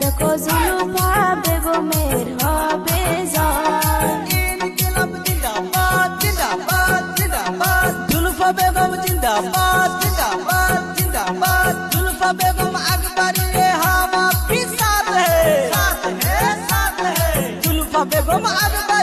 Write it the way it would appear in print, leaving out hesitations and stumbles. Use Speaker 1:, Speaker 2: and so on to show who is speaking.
Speaker 1: দেখো জুলফা বেগমের হবে জয়।
Speaker 2: ইনকিলাব জিন্দাবাদ জিন্দাবাদ জিন্দাবাদ, জুলফা বেগম জিন্দাবাদ জিন্দাবাদ জিন্দাবাদ, জুলফা बेगम अकबरी हम आपके साथ है जुल्फा बेगम अकबरी।